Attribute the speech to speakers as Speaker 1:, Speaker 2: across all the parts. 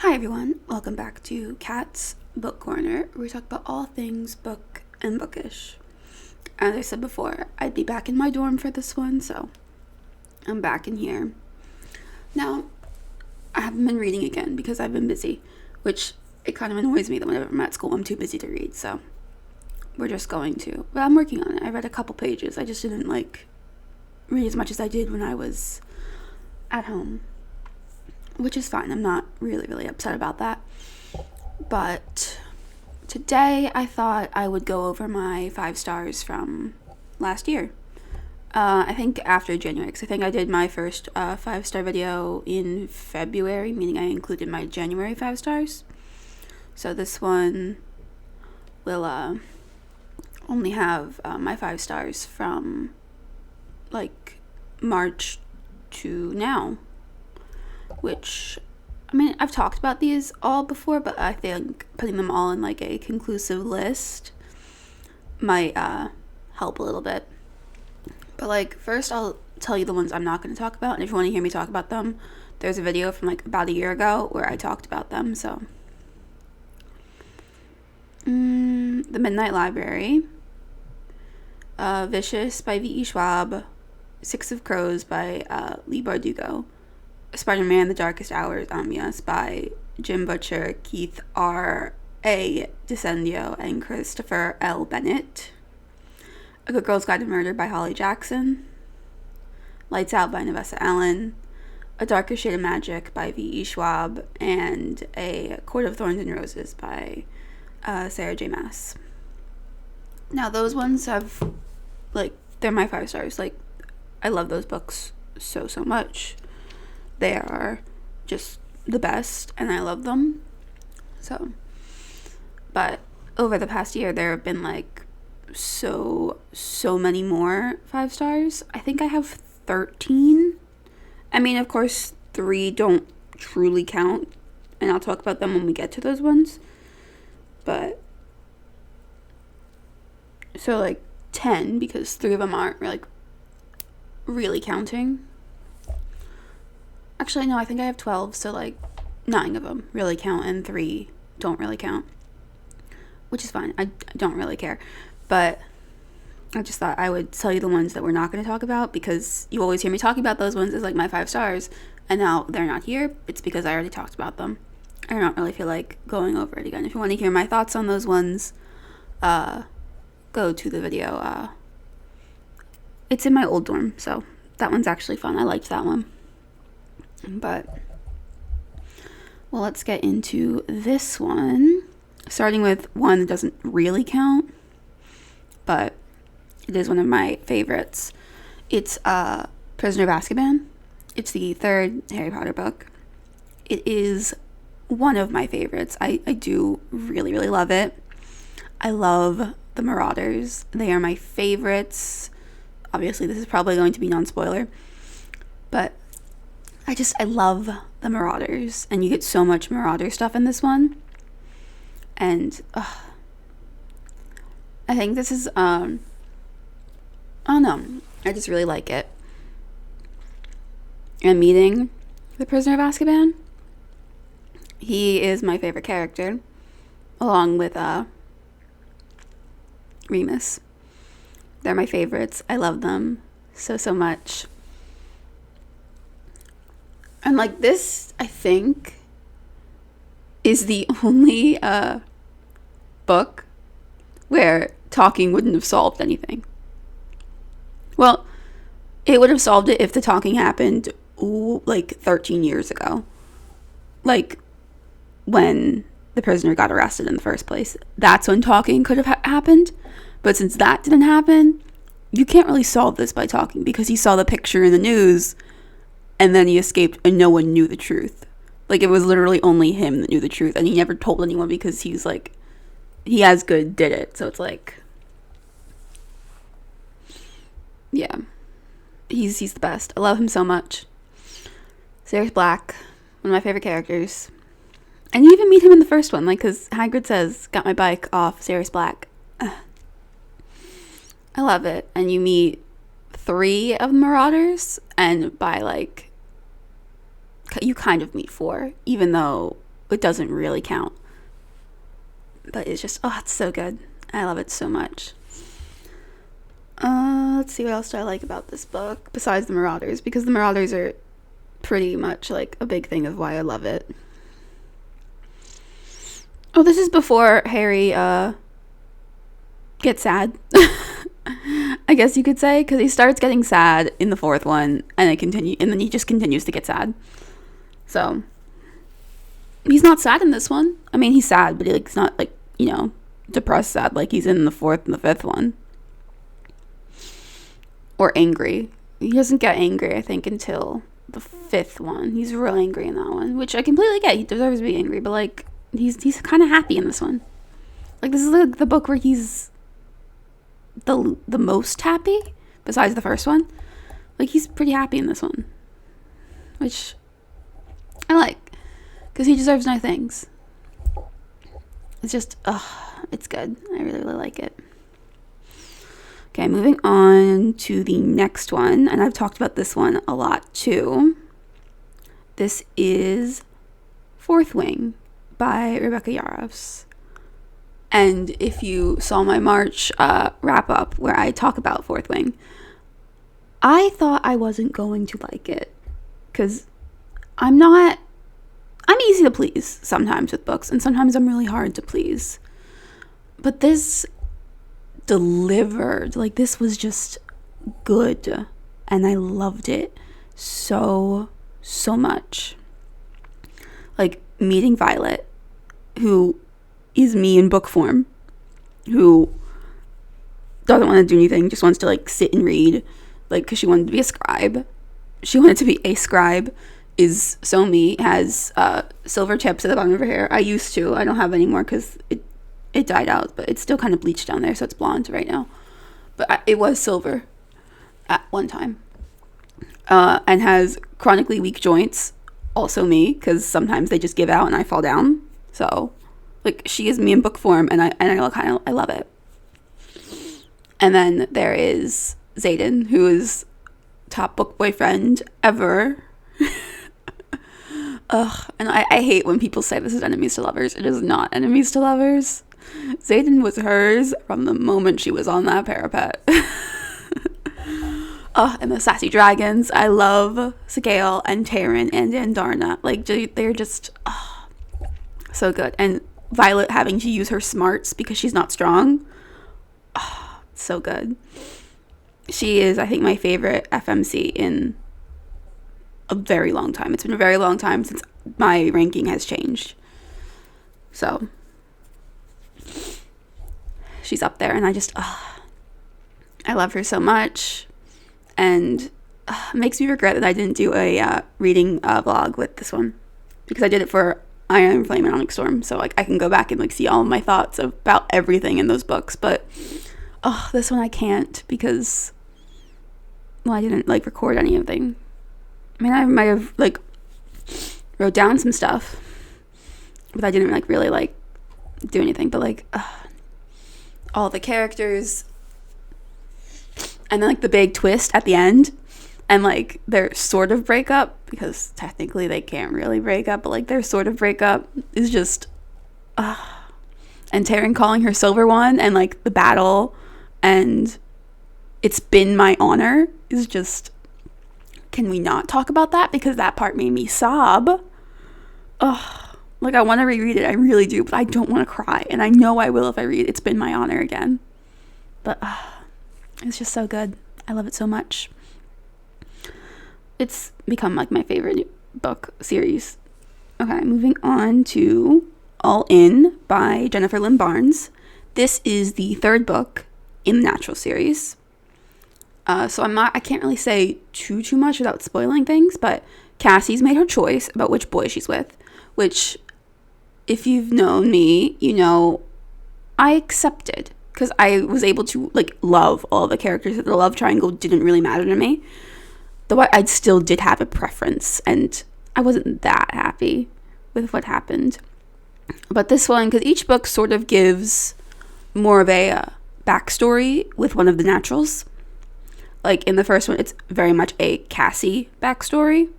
Speaker 1: Hi everyone, welcome back to Cat's Book Corner, where we talk about all things book and bookish. As I said before, I'd be back in my dorm for this one, so I'm back in here. Now, I haven't been reading again because I've been busy, which it kind of annoys me that whenever I'm at school I'm too busy to read, so we're just going to. But I'm working on it. I read a couple pages. I just didn't read as much as I did when I was at home. Which is fine. I'm not really upset about that. But today I thought I would go over my 5 stars from last year. I think after January, because I think I did my first 5-star video in February, meaning I included my January 5 stars. So this one will only have my 5 stars from March to now. Which, I mean, I've talked about these all before, but I think putting them all in a conclusive list might help a little bit. But first I'll tell you the ones I'm not going to talk about, and if you want to hear me talk about them, there's a video from about a year ago where I talked about them. So The Midnight Library, Vicious by V.E. Schwab, Six of Crows by Leigh Bardugo, Spider-Man: The Darkest Hours Omnibus by Jim Butcher, Keith R. A. DeCendio, and Christopher L. Bennett. A Good Girl's Guide to Murder by Holly Jackson. Lights Out by Nevessa Allen. A Darker Shade of Magic by V.E. Schwab. And A Court of Thorns and Roses by Sarah J. Maas. Now, those ones have, they're my 5 stars. I love those books so much. They are just the best, and I love them. But over the past year, there have been so many more 5 stars. I think I have 13. I mean, of course, 3 don't truly count, and I'll talk about them when we get to those ones. But so 10, because 3 of them aren't really counting. Actually, no, I think I have 12, so 9 of them really count and 3 don't really count. Which is fine. I don't really care. But I just thought I would tell you the ones that we're not going to talk about, because you always hear me talking about those ones as my 5 stars, and now they're not here. It's because I already talked about them. I don't really feel like going over it again. If you want to hear my thoughts on those ones, go to the video. It's in my old dorm, so that one's actually fun. I liked that one. But, well, let's get into this one. Starting with one that doesn't really count, but it is one of my favorites. It's Prisoner of Azkaban. It's the 3rd Harry Potter book. It is one of my favorites. I do really love it. I love the Marauders. They are my favorites. Obviously, this is probably going to be non-spoiler, but I love the Marauders, and you get so much Marauder stuff in this one, and I think this is, I don't know, I just really like it. And meeting the Prisoner of Azkaban, he is my favorite character, along with, Remus. They're my favorites. I love them so much. And this, I think, is the only book where talking wouldn't have solved anything. Well, it would have solved it if the talking happened 13 years ago. When the prisoner got arrested in the first place. That's when talking could have happened. But since that didn't happen, you can't really solve this by talking, because he saw the picture in the news and then he escaped and no one knew the truth. It was literally only him that knew the truth, and he never told anyone because he's he as good did it. So it's yeah. He's the best. I love him so much. Sirius Black, one of my favorite characters. And you even meet him in the first one, because Hagrid says, "Got my bike off Sirius Black." I love it. And you meet 3 of the Marauders, and by you kind of meet 4, even though it doesn't really count. But it's just, it's so good. I love it so much. Let's see, what else do I like about this book besides the Marauders, because the Marauders are pretty much like a big thing of why I love it. Oh, this is before Harry gets sad. I guess you could say, because he starts getting sad in the fourth one, and then he just continues to get sad. So he's not sad in this one. I mean, he's sad, but he's not like, depressed sad like he's in the fourth and the fifth one. Or angry. He doesn't get angry, I think, until the fifth one. He's real angry in that one, which I completely get. He deserves to be angry, but like he's kind of happy in this one. Like, this is like the book where he's the most happy besides the first one. Like, he's pretty happy in this one, which I like, because he deserves nice things. It's just, it's good. I really, really like it. Okay, moving on to the next one, and I've talked about this one a lot too. This is Fourth Wing by Rebecca Yarros. And if you saw my March wrap up where I talk about Fourth Wing, I thought I wasn't going to like it, because I'm easy to please sometimes with books, and sometimes I'm really hard to please. But this delivered. Like, this was just good, and I loved it so much. Like, meeting Violet, who is me in book form, who doesn't want to do anything, just wants to like sit and read, like, because she wanted to be a scribe. Is so me, has silver tips at the bottom of her hair. I used to. I don't have any more because it died out, but it's still kind of bleached down there, so it's blonde right now. But it was silver at one time. And has chronically weak joints, also me, because sometimes they just give out and I fall down. So, like, she is me in book form, and I love it. And then there is Xaden, who is top book boyfriend ever. And I hate when people say this is enemies to lovers. It is not enemies to lovers. Xaden was hers from the moment she was on that parapet. And the sassy dragons. I love Sagael and Taryn and Andarna. Like, they're just so good. And Violet having to use her smarts because she's not strong. So good. She is, I think, my favorite FMC in a very long time. It's been a very long time since my ranking has changed. So she's up there, and I just I love her so much, and it makes me regret that I didn't do a reading vlog with this one, because I did it for Iron Flame and Onyx Storm, so like I can go back and like see all of my thoughts about everything in those books. But this one I can't, because I didn't like record anything. I mean, I might have like wrote down some stuff, but I didn't like really like do anything. But like all the characters, and then like the big twist at the end, and like their sort of breakup, because technically they can't really break up, but like their sort of breakup is just and Taryn calling her Silver One, and like the battle, and it's been my honor is just, can we not talk about that? Because that part made me sob. Like, I want to reread it, I really do, but I don't want to cry, and I know I will if I read It's Been My Honor again. But it's just so good. I love it so much. It's become like my favorite book series. Okay, moving on to All In by Jennifer Lynn Barnes. This is the third book in the Natural series. So I can't really say too much without spoiling things, but Cassie's made her choice about which boy she's with, which, if you've known me, you know I accepted, because I was able to like love all the characters. The love triangle didn't really matter to me, though I still did have a preference, and I wasn't that happy with what happened. But this one, because each book sort of gives more of a backstory with one of the naturals. Like, in the first one, it's very much a Cassie backstory,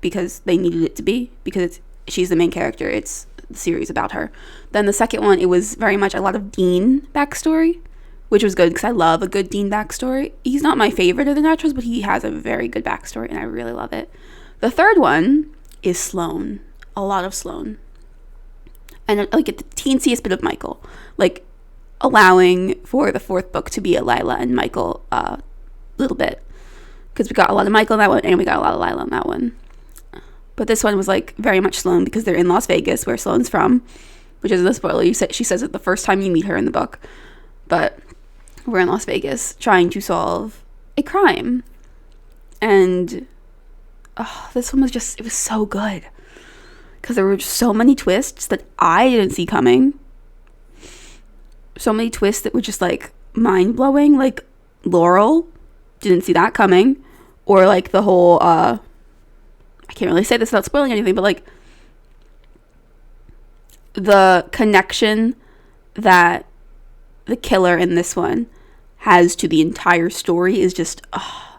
Speaker 1: because they needed it to be, because she's the main character. It's the series about her. Then the second one, it was very much a lot of Dean backstory, which was good because I love a good Dean backstory. He's not my favorite of the Naturals, but he has a very good backstory, and I really love it. The third one is Sloane. A lot of Sloane. And like the teensiest bit of Michael. Like allowing for the fourth book to be a Lila and Michael little bit. Because we got a lot of Michael in that one, and we got a lot of Lila in that one. But this one was like very much Sloane because they're in Las Vegas, where Sloane's from, which isn't a spoiler. She says it the first time you meet her in the book. But we're in Las Vegas trying to solve a crime. And this one was it was so good. Because there were just so many twists that I didn't see coming. So many twists that were just like mind-blowing. Like Laurel, didn't see that coming. Or like the whole, I can't really say this without spoiling anything, but like the connection that the killer in this one has to the entire story is just,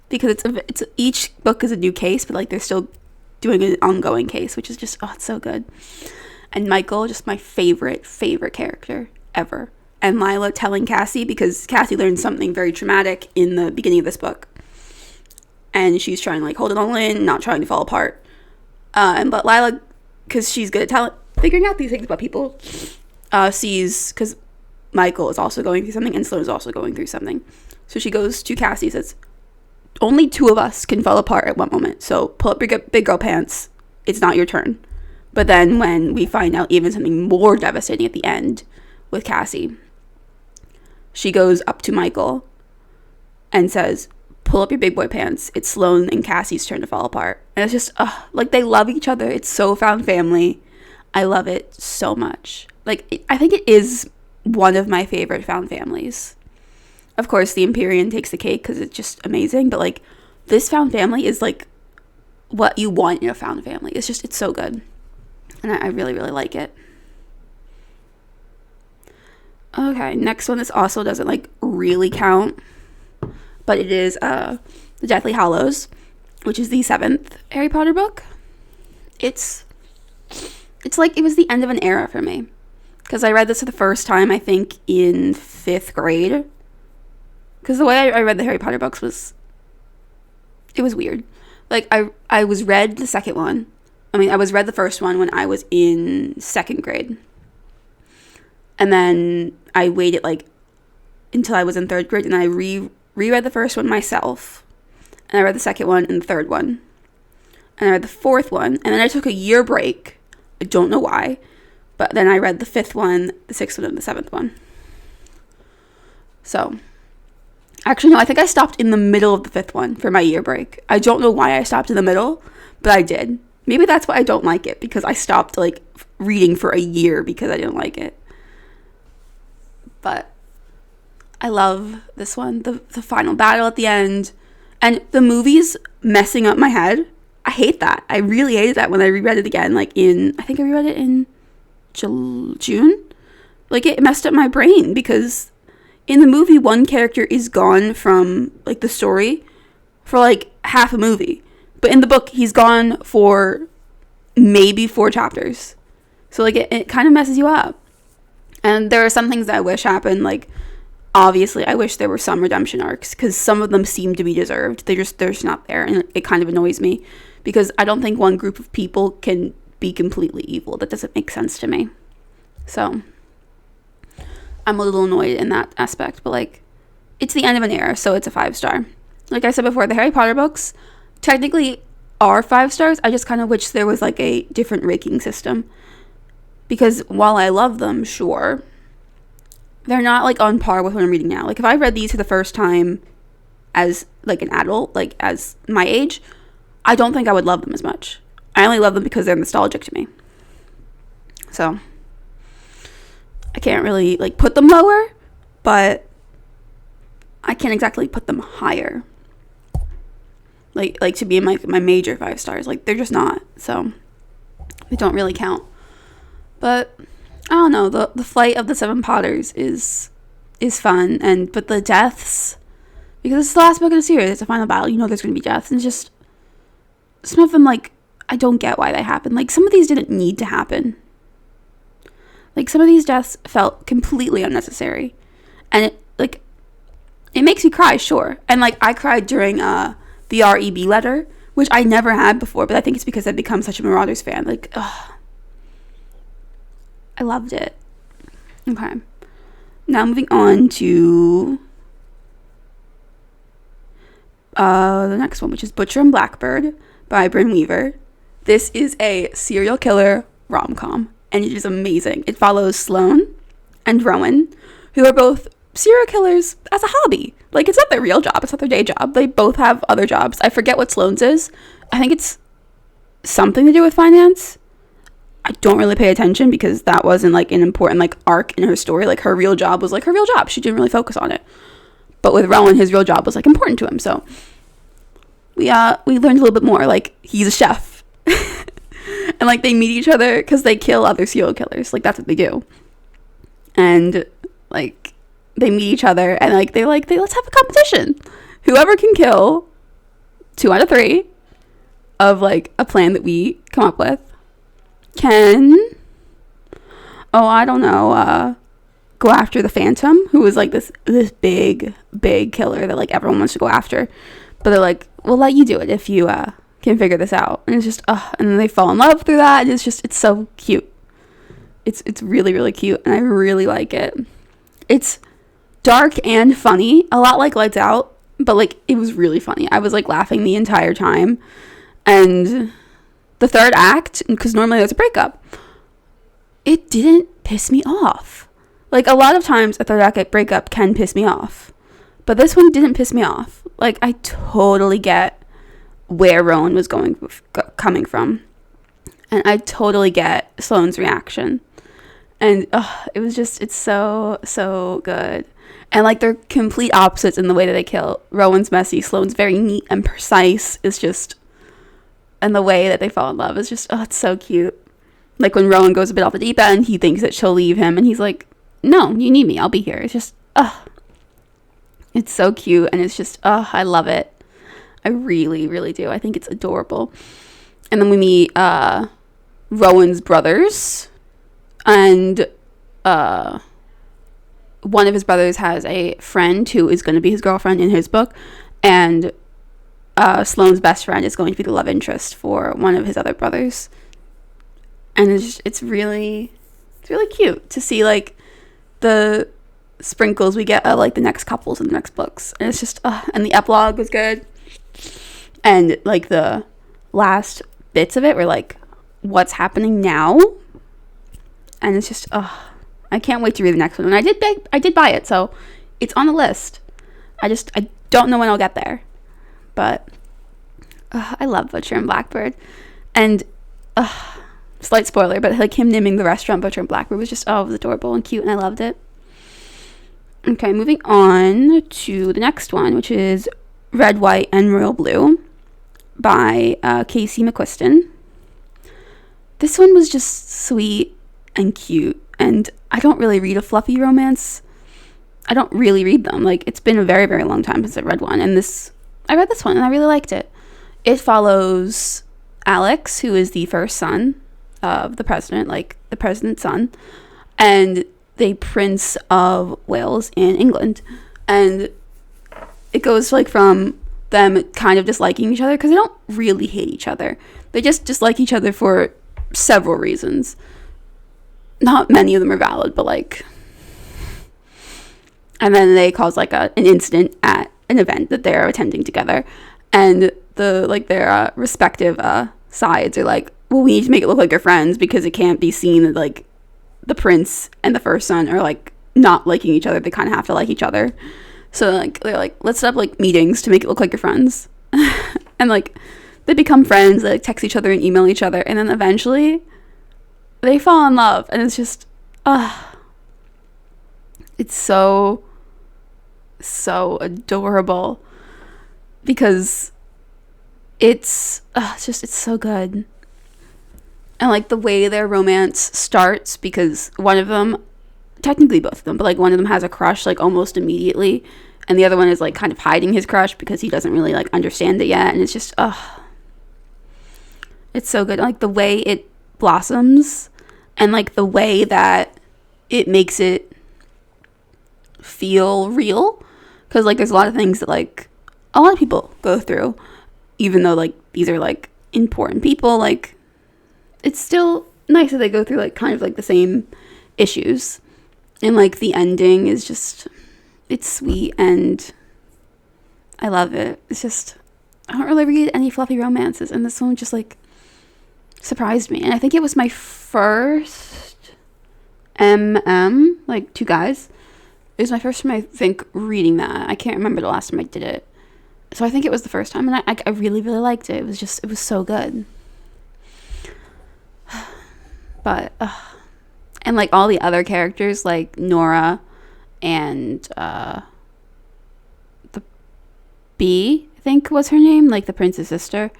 Speaker 1: because it's each book is a new case, but like they're still doing an ongoing case, which is just, it's so good. And Michael, just my favorite character ever. And Lila telling Cassie, because Cassie learned something very traumatic in the beginning of this book. And she's trying to like hold it all in, not trying to fall apart. But Lila, because she's good at figuring out these things about people, sees, because Michael is also going through something and Sloane is also going through something. So she goes to Cassie, says, only two of us can fall apart at one moment. So pull up your big girl pants. It's not your turn. But then when we find out even something more devastating at the end with Cassie, she goes up to Michael and says, pull up your big boy pants. It's Sloane and Cassie's turn to fall apart. And it's just, like they love each other. It's so found family. I love it so much. Like, I think it is one of my favorite found families. Of course, the Empyrean takes the cake because it's just amazing. But like, this found family is like what you want in a found family. It's so good. And I really, really like it. Okay, next one. This also doesn't like really count. But it is The Deathly Hallows, which is the 7th Harry Potter book. It's like it was the end of an era for me. Because I read this for the first time, I think, in 5th grade. Because the way I read the Harry Potter books was weird. Like, I was read the second one. I was read the first one when I was in 2nd grade. And then I waited, like, until I was in 3rd grade, and I reread the first one myself. And I read the second one and the third one. And I read the 4th one. And then I took a year break. I don't know why. But then I read the 5th one, the 6th one, and the 7th one. So, actually, no, I think I stopped in the middle of the 5th one for my year break. I don't know why I stopped in the middle, but I did. Maybe that's why I don't like it, because I stopped, like, reading for a year because I didn't like it. But I love this one. The final battle at the end. And the movie's messing up my head. I hate that. I really hated that when I reread it again. Like I think I reread it in June. Like, it messed up my brain because in the movie, one character is gone from, like, the story for, like, half a movie. But in the book, he's gone for maybe 4 chapters. So, like, it kind of messes you up. And there are some things that I wish happened. Like, obviously, I wish there were some redemption arcs because some of them seem to be deserved. They're just not there. And it kind of annoys me because I don't think one group of people can be completely evil. That doesn't make sense to me. So I'm a little annoyed in that aspect, but like, it's the end of an era, so it's a 5-star. Like I said before, the Harry Potter books technically are 5 stars. I just kind of wish there was like a different ranking system, because while I love them, sure, they're not like on par with what I'm reading now. Like, if I read these for the first time as like an adult, like as my age, I don't think I would love them as much. I only love them because they're nostalgic to me. So I can't really like put them lower, but I can't exactly put them higher. Like to be in my major 5 stars. Like, they're just not. So they don't really count. But I don't know, the flight of the 7 Potters is fun, but the deaths, because it's the last book of the series, it's a final battle, you know there's going to be deaths, and just some of them, like, I don't get why they happened. Like, some of these didn't need to happen. Like, some of these deaths felt completely unnecessary. And it makes me cry, sure. And, like, I cried during the REB letter, which I never had before, but I think it's because I've become such a Marauders fan. Like, ugh. I loved it. Okay. Now moving on to the next one, which is Butcher and Blackbird by Brynne Weaver. This is a serial killer rom-com, and it is amazing. It follows Sloane and Rowan, who are both serial killers as a hobby. Like, it's not their real job, it's not their day job. They both have other jobs. I forget what Sloane's is. I think it's something to do with finance. I don't really pay attention because that wasn't like an important like arc in her story. Like, her real job was like her real job. She didn't really focus on it. But with Rowan, his real job was like important to him. So we learned a little bit more. Like, he's a chef. And like, they meet each other because they kill other serial killers. Like, that's what they do. And like, they meet each other and like they let's have a competition. Whoever can kill 2 out of 3 of like a plan that we come up with can, I don't know, go after the Phantom, who is like this big killer that like everyone wants to go after. But they're like, we'll let you do it if you can figure this out. And it's just and then they fall in love through that, and it's so cute. It's really, really cute, and I really like it. It's dark and funny, a lot like Lights Out, but like, it was really funny. I was like laughing the entire time. And the third act, because normally there's a breakup, it didn't piss me off. Like, a lot of times a third act breakup can piss me off, but this one didn't piss me off. Like, I totally get where Rowan was coming from, and I totally get Sloane's reaction. And it was just, it's so good. And like, they're complete opposites in the way that they kill. Rowan's messy, Sloane's very neat and precise. It's just, and the way that they fall in love is just, it's so cute. Like, when Rowan goes a bit off the deep end, he thinks that she'll leave him, and he's like, no, you need me, I'll be here. It's just, it's so cute, and it's just, I love it. I really, really do. I think it's adorable. And then we meet Rowan's brothers, and one of his brothers has a friend who is going to be his girlfriend in his book, and Sloane's best friend is going to be the love interest for one of his other brothers. And it's really cute to see like the sprinkles we get of like the next couples in the next books. And it's just and the epilogue was good, and like the last bits of it were like, what's happening now? And it's just I can't wait to read the next one. And I did buy it, so it's on the list. I don't know when I'll get there. But I love Butcher and Blackbird. And slight spoiler, but like, him naming the restaurant Butcher and Blackbird was just, it was adorable and cute, and I loved it. Okay, moving on to the next one, which is Red, White, and Royal Blue by Casey McQuiston. This one was just sweet and cute, and I don't really read a fluffy romance. I don't really read them. Like, it's been a very, very long time since I read one, and I read this one, and I really liked it. It follows Alex, who is the first son of the president, like the president's son, and the Prince of Wales in England. And it goes like from them kind of disliking each other, because they don't really hate each other. They just dislike each other for several reasons. Not many of them are valid, but like... And then they cause like an incident at an event that they're attending together, and their respective sides are like, well, we need to make it look like they're friends, because it can't be seen that like the prince and the first son are like not liking each other. They kind of have to like each other. So like, they're like, let's set up like meetings to make it look like you're friends. And like, they become friends. They like text each other and email each other, and then eventually they fall in love. And it's just it's so adorable, because it's so good. And like, the way their romance starts, because one of them, technically both of them, but like one of them has a crush like almost immediately, and the other one is like kind of hiding his crush because he doesn't really like understand it yet. And it's just It's so good. Like the way it blossoms and like the way that it makes it feel real. Because like there's a lot of things that like a lot of people go through, even though like these are like important people. Like it's still nice that they go through like kind of like the same issues. And like the ending is just, it's sweet and I love it. It's just, I don't really read any fluffy romances, and this one just like surprised me. And I think it was my first like two guys. It was my first time, I think, reading that. I can't remember the last time I did it. So I think it was the first time, and I really, really liked it. It was so good. But, and like all the other characters, like Nora and the Bee, I think was her name, like the prince's sister.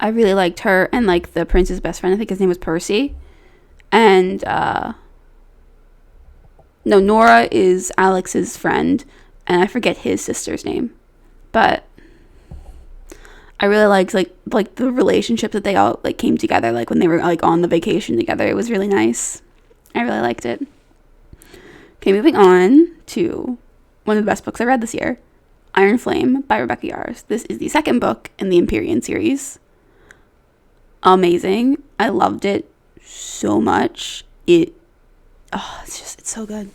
Speaker 1: I really liked her, and like the prince's best friend, I think his name was Percy. And no, Nora is Alex's friend, and I forget his sister's name. But I really liked like the relationship that they all like came together, like when they were like on the vacation together. It was really nice. I really liked it. Okay, moving on to one of the best books I read this year, Iron Flame by Rebecca Yarros. This is the second book in the Empyrean series. Amazing. I loved it so much. It's so good.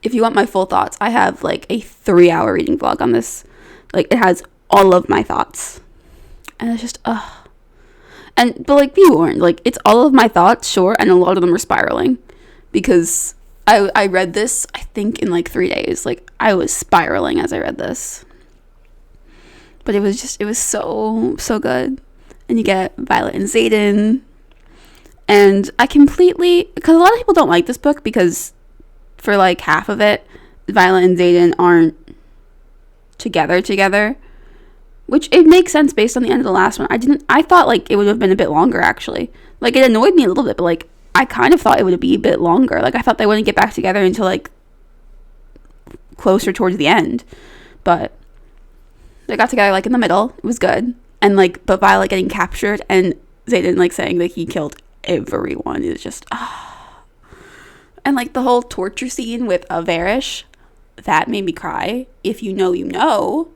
Speaker 1: If you want my full thoughts, I have like a 3-hour reading vlog on this. Like it has all of my thoughts. And it's just, but like be warned, like it's all of my thoughts, sure, and a lot of them are spiraling. Because I read this, I think, in like 3 days. Like I was spiraling as I read this. But it was so, so good. And you get Violet and Xaden. And because a lot of people don't like this book because for like half of it, Violet and Xaden aren't together. Which it makes sense based on the end of the last one. I thought like it would have been a bit longer actually. Like it annoyed me a little bit, but like I kind of thought it would be a bit longer. Like I thought they wouldn't get back together until like closer towards the end. But they got together like in the middle. It was good. And like, but Violet getting captured and Xaden like saying that he killed everyone is just, And like the whole torture scene with Varys, that made me cry. If you know, you know.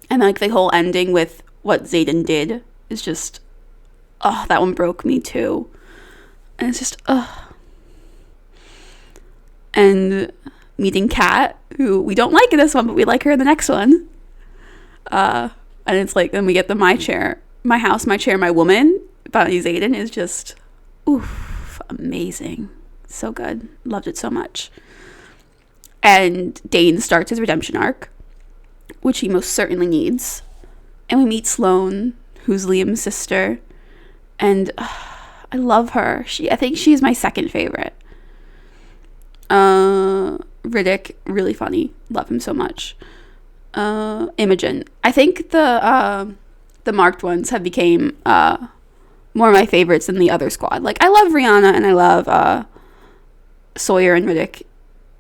Speaker 1: And like the whole ending with what Xaden did is just, that one broke me too. And it's just, And meeting Kat, who we don't like in this one, but we like her in the next one. And it's like, then we get the My House, My Chair, My Woman by Xaden is just, amazing. So good. Loved it so much. And Dane starts his redemption arc, which he most certainly needs. And we meet Sloane, who's Liam's sister. And I love her. I think she's my second favorite. Riddick, really funny. Love him so much. Imogen. I think the marked ones have became more my favorites than the other squad. Like I love Rihanna and I love Sawyer and Riddick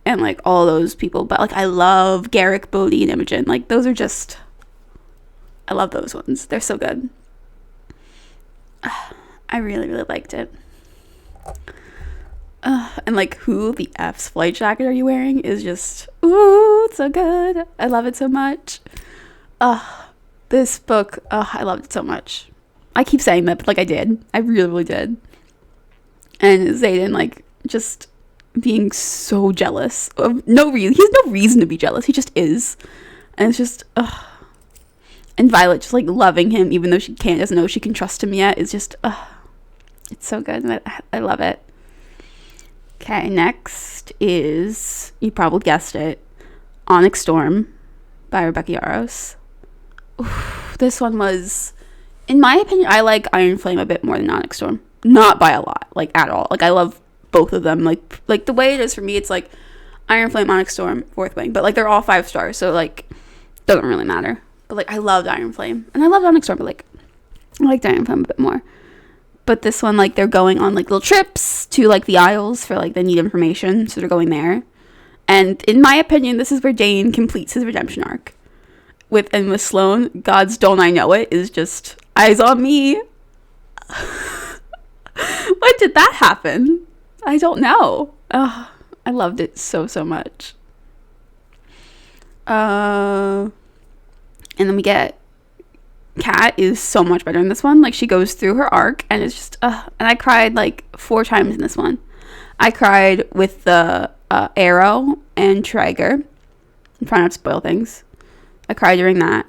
Speaker 1: and like all those people, but like I love Garrick, Bodhi, and Imogen. Like those are just, I love those ones. They're so good. I really, really liked it. And like, who the F's flight jacket are you wearing is just, it's so good. I love it so much. This book, I loved it so much. I keep saying that, but like I did. I really, really did. And Xaden, like, just being so jealous of no reason. He has no reason to be jealous. He just is. And it's just, And Violet just like loving him, even though she doesn't know she can trust him yet. It's just, it's so good. And I love it. Okay, next is, you probably guessed it, Onyx Storm by Rebecca Yarros. This one was, in my opinion, I like Iron Flame a bit more than Onyx Storm. Not by a lot, like at all. Like I love both of them. Like the way it is for me, it's like Iron Flame, Onyx Storm, Fourth Wing. But like they're all 5 stars, so like doesn't really matter. But like I loved Iron Flame and I loved Onyx Storm, but like I liked Iron Flame a bit more. But this one, like, they're going on, like, little trips to, like, the Isles for, like, they need information, so they're going there. And in my opinion, this is where Dane completes his redemption arc. With Sloane, God's Don't I Know It is just, eyes on me. When did that happen? I don't know. Oh, I loved it so much. And then we get Kat is so much better in this one. Like, she goes through her arc, and it's just and I cried like 4 times in this one. I cried with the Arrow and Traeger. I'm trying not to spoil things. I cried during that.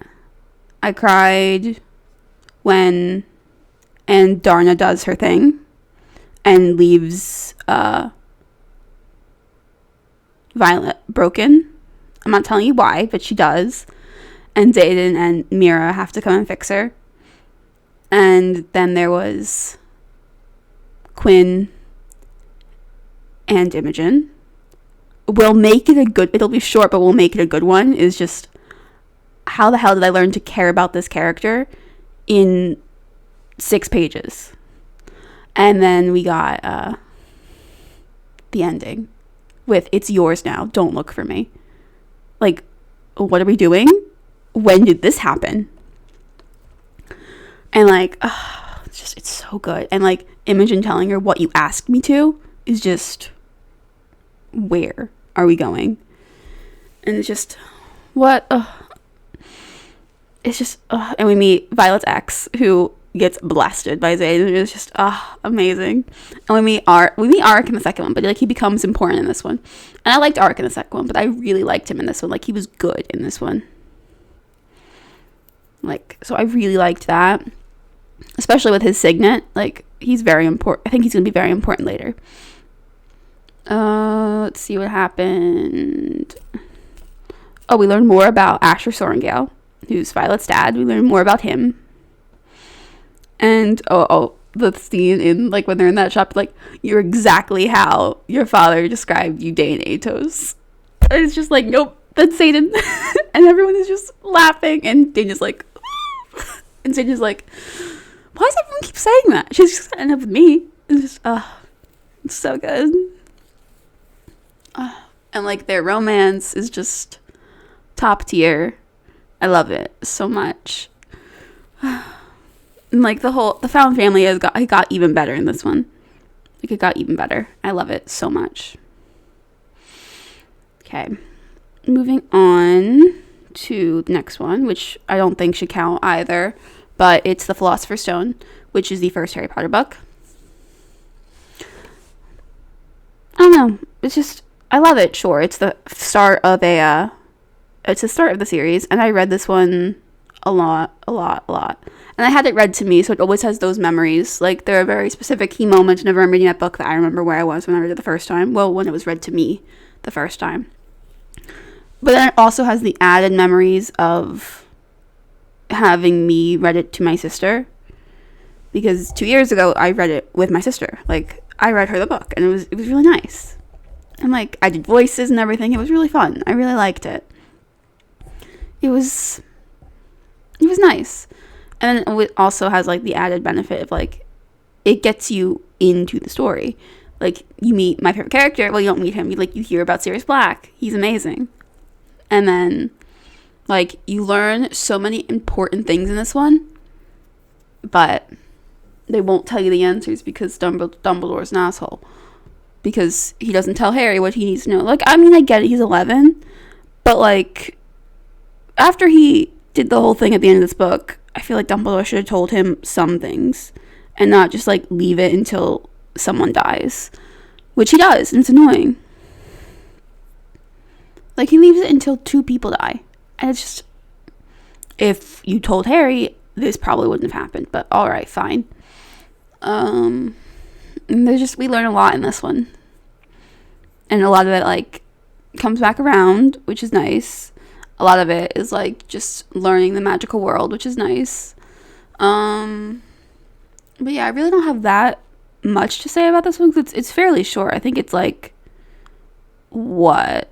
Speaker 1: I cried when Darna does her thing and leaves Violet broken. I'm not telling you why, but she does. And Xaden and Mira have to come and fix her. And then there was Quinn and Imogen. We'll make it it'll be short, but we'll make it a good one, is just, how the hell did I learn to care about this character in 6 pages? And then we got the ending with "It's yours now, don't look for me." Like, what are we doing? When did this happen? And like, it's so good. And like, Imogen telling her, "What you asked me to," is just, where are we going? And it's just, what? It's just, and we meet Violet's ex, who gets blasted by Xaden. It's just, amazing. And we meet Arik in the second one, but like, he becomes important in this one. And I liked Arik in the second one, but I really liked him in this one. Like, he was good in this one. Like, so I really liked that, especially with his signet. Like, he's very important. I think he's gonna be very important later. Let's see what happened. Oh, we learned more about Asher Sorrengail, who's Violet's dad. We learned more about him. And the scene in, like, when they're in that shop, like, "You're exactly how your father described you, Dane Atos." And it's just like, nope, that's Xaden. And everyone is just laughing, and Dane is like, and Xaden is like, why does everyone keep saying that? She's just gonna end up with me. It's just, it's so good. And like, their romance is just top tier. I love it so much. And like, the found family it got even better in this one. Like, it got even better. I love it so much. Okay, moving on to the next one, which I don't think should count either, but it's The Philosopher's Stone, which is the first Harry Potter book. I don't know. It's just, I love it. Sure, it's the start of the series, and I read this one a lot. And I had it read to me, so it always has those memories. Like, there are very specific key moments whenever I'm reading that book that I remember where I was when I read it the first time. Well, when it was read to me the first time. But then it also has the added memories of having me read it to my sister. Because 2 years ago, I read it with my sister. Like, I read her the book, and it was really nice. And like, I did voices and everything. It was really fun. I really liked it. It was nice. And it also has like the added benefit of like, it gets you into the story. Like, you meet my favorite character. Well, you don't meet him. You hear about Sirius Black. He's amazing. And then, like, you learn so many important things in this one, but they won't tell you the answers because Dumbledore's an asshole. Because he doesn't tell Harry what he needs to know. Like, I mean, I get it. He's 11. But, like, after he did the whole thing at the end of this book, I feel like Dumbledore should have told him some things and not just, like, leave it until someone dies. Which he does, and it's annoying. Like, he leaves it until 2 people die. And it's just, if you told Harry, this probably wouldn't have happened. But alright, fine. And we learn a lot in this one. And a lot of it, like, comes back around, which is nice. A lot of it is, like, just learning the magical world, which is nice. But yeah, I really don't have that much to say about this one, because it's fairly short. I think it's, like, 300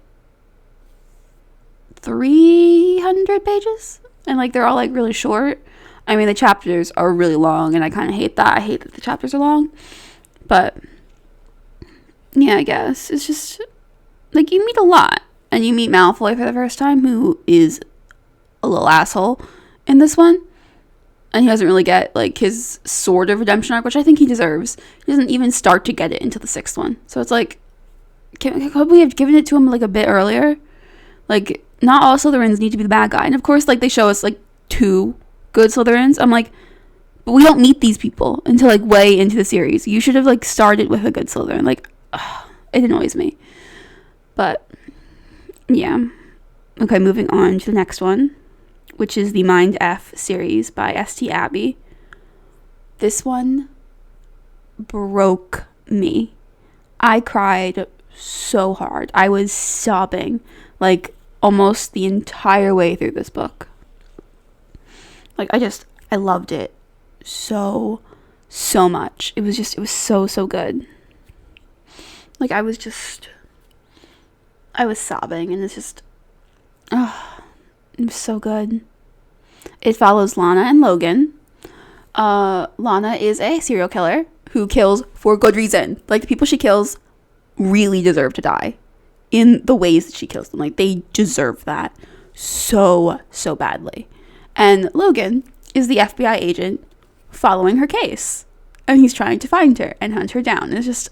Speaker 1: pages? And, like, they're all, like, really short. I mean, the chapters are really long, and I kind of hate that. I hate that the chapters are long. But yeah, I guess it's just, like, you meet a lot. And you meet Malfoy for the first time, who is a little asshole in this one. and he doesn't really get like his sort of redemption arc, which I think he deserves. He doesn't even start to get it until the 6th one. So it's like, could we have given it to him like a bit earlier? Like, not all Slytherins need to be the bad guy. And of course, like, they show us like 2 good Slytherins. I'm like, but we don't meet these people until like way into the series. You should have like started with a good Slytherin. Like, it annoys me. But yeah. Okay, moving on to the next one, which is the Mind F series by S.T. Abbey. This one broke me. I cried so hard. I was sobbing like almost the entire way through this book. Like, I loved it so much. It was so good. Like, I was sobbing, and it's just, it was so good. It follows Lana and Logan. Lana is a serial killer who kills for good reason. Like, the people she kills really deserve to die in the ways that she kills them. Like, they deserve that so badly. And Logan is the FBI agent following her case, and he's trying to find her and hunt her down. It's just,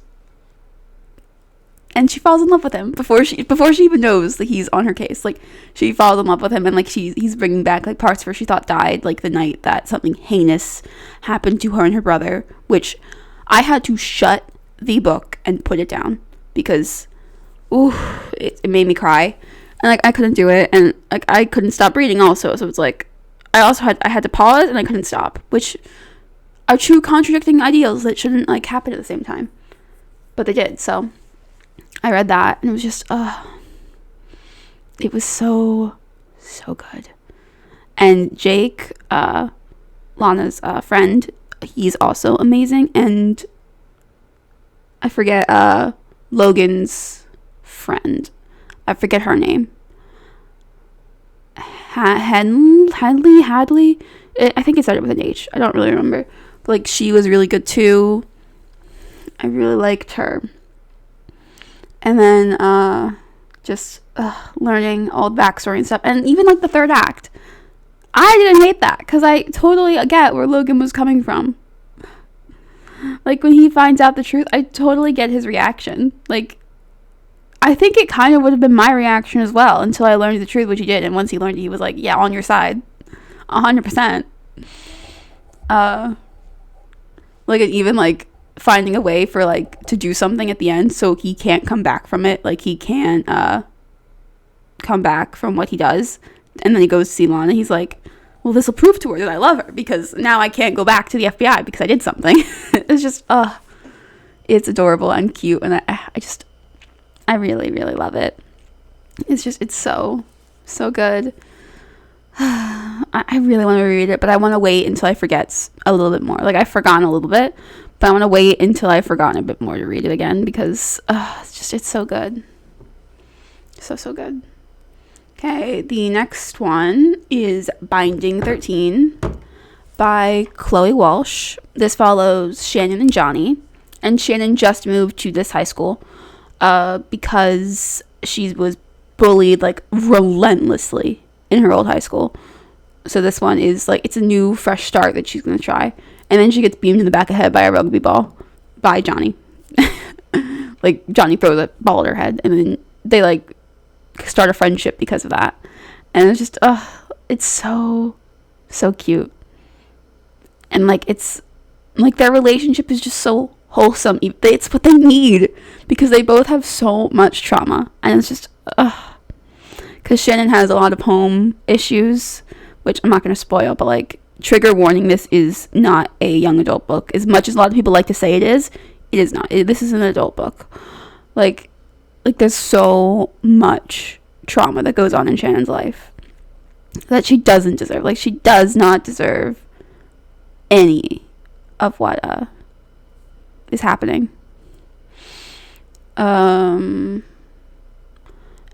Speaker 1: and she falls in love with him before she even knows that he's on her case. Like, she falls in love with him, and like he's bringing back like parts where she thought died, like the night that something heinous happened to her and her brother, which I had to shut the book and put it down because it made me cry, and like I couldn't do it, and like I couldn't stop reading also. So it's like I had to pause, and I couldn't stop, which are two contradicting ideals that shouldn't like happen at the same time, but they did. So I read that, and it was just it was so good. And Jake, Lana's friend, he's also amazing. And I forget Logan's friend, I forget her name. Hadley. I think it started with an H. I don't really remember. But like, she was really good too. I really liked her. And then just learning all the backstory and stuff, and even like the 3rd act, I didn't hate that because I totally get where Logan was coming from. Like, when he finds out the truth, I totally get his reaction. Like, I think it kind of would have been my reaction as well until I learned the truth, which he did. And once he learned it, he was like, yeah, on your side. 100%. Like, and even, like, finding a way for, like, to do something at the end so he can't come back from it. Like, he can't, come back from what he does. And then he goes to see Lana. He's like, well, this will prove to her that I love her because now I can't go back to the FBI because I did something. It's just, it's adorable and cute. And I really, really love it. It's so good. I really want to reread it, but I want to wait until I forget a little bit more. Like, I've forgotten a little bit, but I want to wait until I've forgotten a bit more to read it again because it's so good. So good. Okay, the next one is Binding 13 by Chloe Walsh. This follows Shannon and Johnny, and Shannon just moved to this high school because she was bullied like relentlessly in her old high school. So this one is like, it's a new fresh start that she's going to try, and then she gets beamed in the back of the head by a rugby ball by Johnny. Like, Johnny throws a ball at her head, and then they like start a friendship because of that. And it's just it's so cute, and like, it's like their relationship is just so wholesome. It's what they need because they both have so much trauma, and it's just because Shannon has a lot of home issues, which I'm not going to spoil, but like, trigger warning, this is not a young adult book. As much as a lot of people like to say it is not. This is an adult book. Like there's so much trauma that goes on in Shannon's life that she doesn't deserve. Like, she does not deserve any of what is happening. And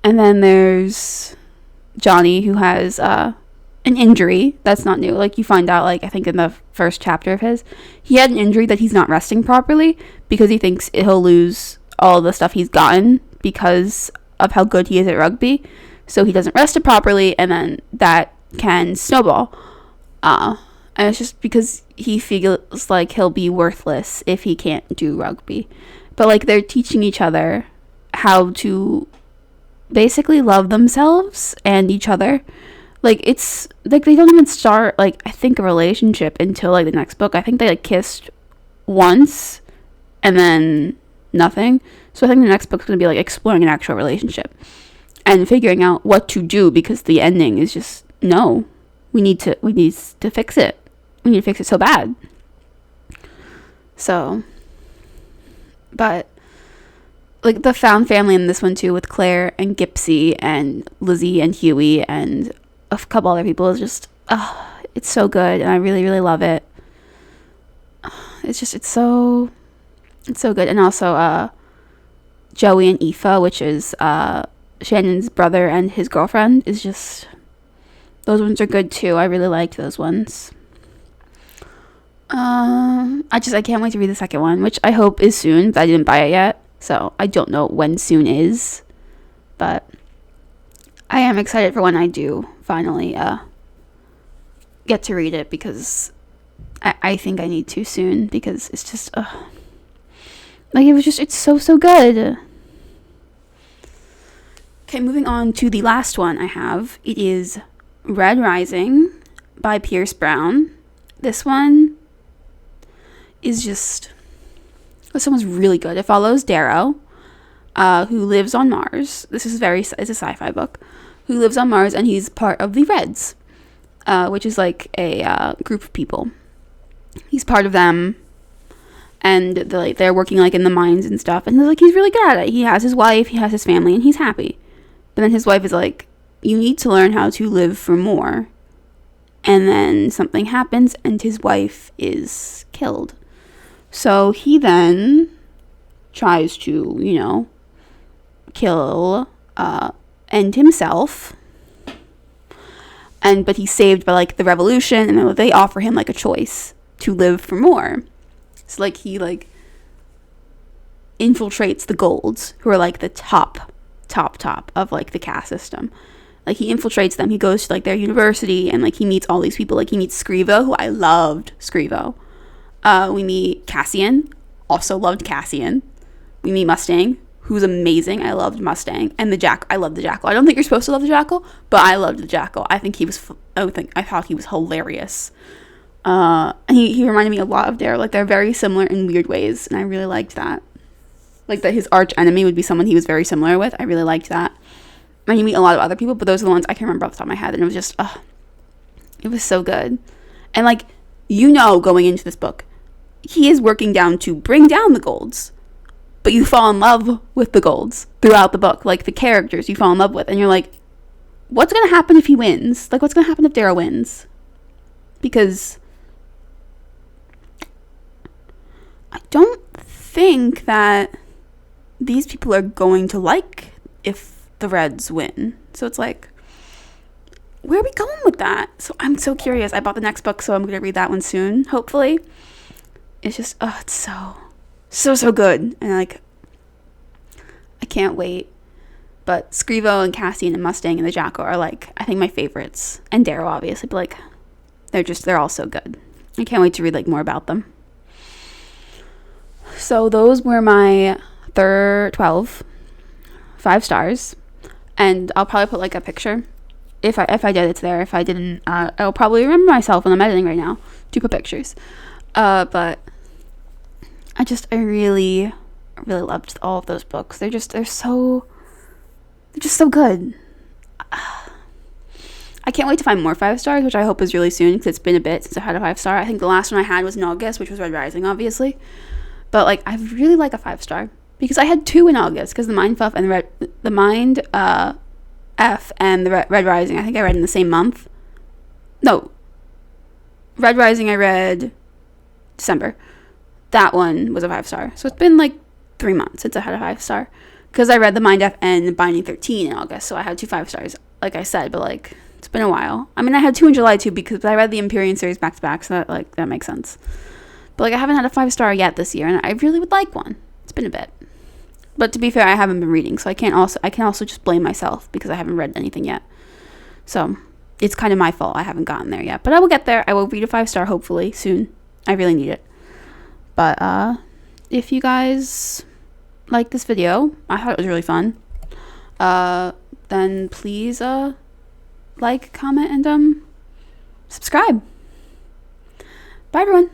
Speaker 1: then there's Johnny, who has an injury that's not new. Like, you find out, like, I think in the first chapter of his, he had an injury that he's not resting properly because he thinks he'll lose all the stuff he's gotten because of how good he is at rugby. So he doesn't rest it properly, and then that can snowball. And it's just because he feels like he'll be worthless if he can't do rugby. But like they're teaching each other how to basically love themselves and each other. Like it's like they don't even start like I think a relationship until like the next book. I think they like kissed once and then nothing. So I think the next book's going to be like exploring an actual relationship and figuring out what to do, because the ending is just no. We need to fix it. We need to fix it so bad. So, but like the found family in this one too, with Claire and Gypsy and Lizzie and Huey and a couple other people, is just it's so good, and I really, really love it. It's so good. And also Joey and Aoife, which is Shannon's brother and his girlfriend, is just, those ones are good too. I really liked those ones. I can't wait to read the second one, which I hope is soon, but I didn't buy it yet, so I don't know when soon is, but I am excited for when I do finally get to read it, because I think I need to soon, because it's just like it's so good. Okay, moving on to the last one I have. It is Red Rising by Pierce Brown. This one is just, this one was really good. It follows Darrow, who lives on Mars. It's a sci-fi book. Who lives on Mars, and he's part of the Reds, which is like a group of people. He's part of them, and they're working like in the mines and stuff. And he's really good at it. He has his wife, he has his family, and he's happy. But then his wife is like, "You need to learn how to live for more." And then something happens, and his wife is killed. So he then tries to, kill, end himself. But he's saved by, like, the revolution, and then they offer him, like, a choice to live for more. So, like, he, like, infiltrates the Golds, who are, like, the top of, like, the caste system. Like, he infiltrates them. He goes to, like, their university, and, like, he meets all these people. Like, he meets Scrivo, who I loved Scrivo. We meet Cassian. Also loved Cassian. We meet Mustang, who's amazing. I loved Mustang. And I love the Jackal. I don't think you're supposed to love the Jackal, but I loved the Jackal. I thought he was hilarious. And he reminded me a lot of Darrow. Like, they're very similar in weird ways, and I really liked that. Like, that his arch enemy would be someone he was very similar with. I really liked that. And you meet a lot of other people, but those are the ones I can remember off the top of my head. And it was just, it was so good. And, like, going into this book, he is working down to bring down the Golds. But you fall in love with the Golds throughout the book. Like, the characters you fall in love with. And you're like, what's going to happen if he wins? Like, what's going to happen if Darrow wins? Because I don't think that these people are going to like if the Reds win. So it's like, where are we going with that? So I'm so curious. I bought the next book, so I'm going to read that one soon, hopefully. It's just, it's so good. And, like, I can't wait. But Scrivo and Cassian and Mustang and the Jackal are, like, I think my favorites. And Darrow, obviously. But, like, they're all so good. I can't wait to read, like, more about them. So those were my 12. 5 stars. And I'll probably put, like, a picture. If I did, it's there. If I didn't, I'll probably remember myself when I'm editing right now to put pictures. But I really, really loved all of those books. They're just so good. I can't wait to find more 5 stars, which I hope is really soon, because it's been a bit since I had a 5 star. I think the last one I had was in August, which was Red Rising, obviously. But, like, I really like a 5 star, because I had 2 in August, because the Mind F and the Red Rising, I think I read in the same month. No, Red Rising I read December. That one was a 5 star. So it's been like 3 months since I had a 5 star. Because I read The Mind F and Binding 13 in August. So I had 2 5 stars, like I said. But, like, it's been a while. I mean, I had 2 in July, too, because I read the Empyrean series back to back. So that makes sense. But, like, I haven't had a 5 star yet this year. And I really would like one. It's been a bit. But to be fair, I haven't been reading. So I can also just blame myself because I haven't read anything yet. So it's kind of my fault I haven't gotten there yet, but I will get there. I will read a 5-star hopefully soon. I really need it. But if you guys like this video, I thought it was really fun, then please like, comment, and subscribe. Bye everyone.